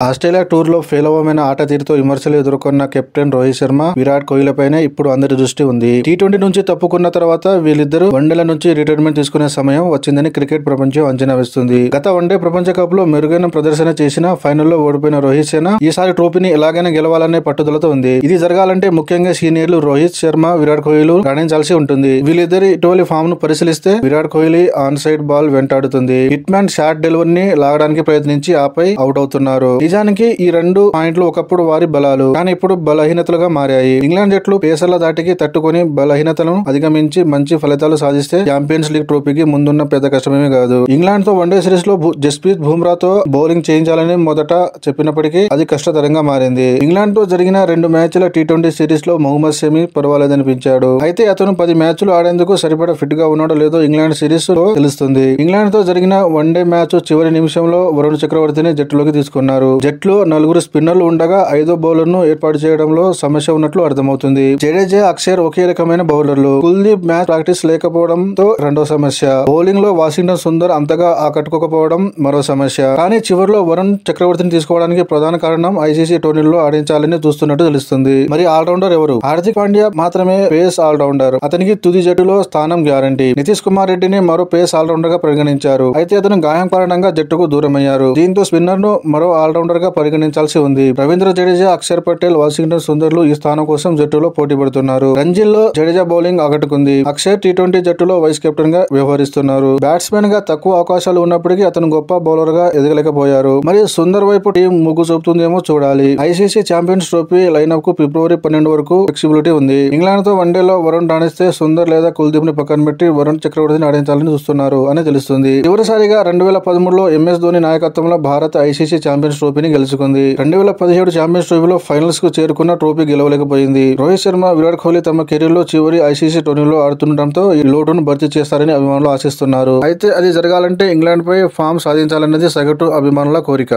Australia tour లో fail అవ్వమైన ఆట తీరుతో విమర్శలు ఎదుర్కొన్న కెప్టెన్ రోహిత్ శర్మ, విరాట్ కోహ్లీపైనే ఇప్పుడు అందరి దృష్టి ఉంది. టీ20 నుంచి తప్పుకున్న తర్వాత వీళ్ళిద్దరూ వన్డేల నుంచి రిటైర్మెంట్ తీసుకునే సమయం వచ్చిందని క్రికెట్ ప్రపంచం అంచనా వేస్తుంది. గత వన్డే ప్రపంచ కప్ లో మెరుగైన ప్రదర్శన చేసిన ఫైనల్లో ఓడిపోయిన రోహిత్ శర్మ ఈసారి ట్రోఫీని ఎలాగైనా గెలవాలనే పట్టుదలతో ఉంది. ఇది జరగాలంటే ముఖ్యంగా సీనియర్లు రోహిత్ శర్మ, విరాట్ కోహ్లీ రాణించాల్సి ఉంటుంది. వీళ్ళిద్దరి ఇటీవలి ఫామ్ ను పరిశీలిస్తే Virat Kohli on side ball వెంటాడుతుంది. హిట్ మ్యాన్ షార్ట్ డెలివరీని లాగడానికి ప్రయత్నించి ఆపై అవుట్ అవుతున్నారు. నిజానికి ఈ రెండు పాయింట్లు ఒకప్పుడు వారి బలాలు, కానీ ఇప్పుడు బలహీనతలుగా మారాయి. ఇంగ్లాండ్ జట్లు పేసర్ల దాటికి తట్టుకుని బలహీనతలను అధిగమించి మంచి ఫలితాలు సాధిస్తే ఛాంపియన్స్ లీగ్ ట్రోఫీకి ముందున్న పెద్ద కష్టమేమీ కాదు. ఇంగ్లాండ్ తో వన్డే సిరీస్ లో జస్ప్రీత్ బుమ్రాతో బౌలింగ్ చేయించాలని మొదట చెప్పినప్పటికీ అది కష్టతరంగా మారింది. ఇంగ్లాండ్ తో జరిగిన 2 మ్యాచ్ల టీ20 సిరీస్ లో మొహమ్మద్ షమి పర్వాలేదనిపించాడు. అయితే అతను 10 మ్యాచ్లు ఆడేందుకు సరిపడా ఫిట్ గా ఉన్నాడో లేదో ఇంగ్లాండ్ సిరీస్ లో తెలుస్తుంది. ఇంగ్లాండ్ తో జరిగిన వన్డే మ్యాచ్ చివరి నిమిషంలో వరుణ్ చక్రవర్తిని జట్టులోకి తీసుకున్నారు. జట్లో 4 స్పిన్నర్లు ఉండగా 5వ బౌలర్ ను ఏర్పాటు చేయడంలో సమస్య ఉన్నట్లు అర్థమవుతుంది. జడేజా, అక్షర్ ఒకే రకమైన బౌలర్లు. కుల్దీప్ మ్యాచ్ ప్రాక్టీస్ లేకపోవడంతో రెండో సమస్య. బౌలింగ్ లో వాషింగ్టన్ సుందర్ అంతగా ఆకట్టుకోకపోవడం మరో సమస్య. కానీ చివరిలో వరుణ్ చక్రవర్తిని తీసుకోవడానికి ప్రధాన కారణం ఐసీసీ టోర్నీలో ఆడించాలని చూస్తున్నట్టు తెలుస్తుంది. మరి ఆల్రౌండర్ ఎవరు? హార్దిక్ పాండ్యా మాత్రమే పేస్ ఆల్రౌండర్. అతనికి తుది జట్టులో స్థానం గ్యారంటీ. నితీష్ కుమార్ రెడ్డిని మరో పేస్ ఆల్రౌండర్ గా పరిగణించారు. అయితే అతను గాయం కారణంగా జట్టుకు దూరమయ్యారు. దీంతో స్పిన్నర్ ను మరో ఆల్రౌండర్ గా పరిగణించాల్సి ఉంది. రవీంద్ర జడేజా, అక్షర్ పటేల్, వాషింగ్టన్ సుందర్లు ఈ స్థానం కోసం జట్టులో పోటీ పడుతున్నారు. రంజీల్లో జడేజా బౌలింగ్ ఆకట్టుకుంది. అక్షర్ టీ20 జట్టులో వైస్ కెప్టెన్ గా వ్యవహరిస్తున్నారు. బ్యాట్స్మెన్ గా తక్కువ అవకాశాలు ఉన్నప్పటికీ అతను గొప్ప బౌలర్ గా ఎదగలేకపోయారు. మరి సుందర్ వైపు టీం మొగ్గు చూపుతుందేమో చూడాలి. ఐసీసీ ఛాంపియన్స్ ట్రోఫీ లైనప్ కు ఫిబ్రవరి 12 వరకు ఫ్లెక్సిబిలిటీ ఉంది. ఇంగ్లాండ్ తో వన్డేలో వరుణ్ రాణిస్తే సుందర్ లేదా కుల్దీప్ ని పక్కన పెట్టి వరుణ్ చక్రవర్తిని ఆడించాలని చూస్తున్నారు అని తెలుస్తుంది. చివరిసారిగా 2013లో ఎంఎస్ ధోని నాయకత్వంలో భారత్ ఐసీసీ ఛాంపియన్స్ ట్రోఫీని గెలుచుకుంది. 2017 ఛాంపియన్స్ ట్రోఫీలో ఫైనల్స్ కు చేరుకున్న ట్రోఫీ గెలవలేకపోయింది. రోహిత్ శర్మ, విరాట్ కోహ్లీ తమ కెరీర్ లో చివరి ఐసీసీ టోర్నీలో ఆడుతుండటంతో ఈ లోటును భర్తీ చేస్తారని అభిమానులు ఆశిస్తున్నారు. అయితే అది జరగాలంటే ఇంగ్లాండ్ పై ఫామ్ సాధించాలన్నది సగటు అభిమానుల కోరిక.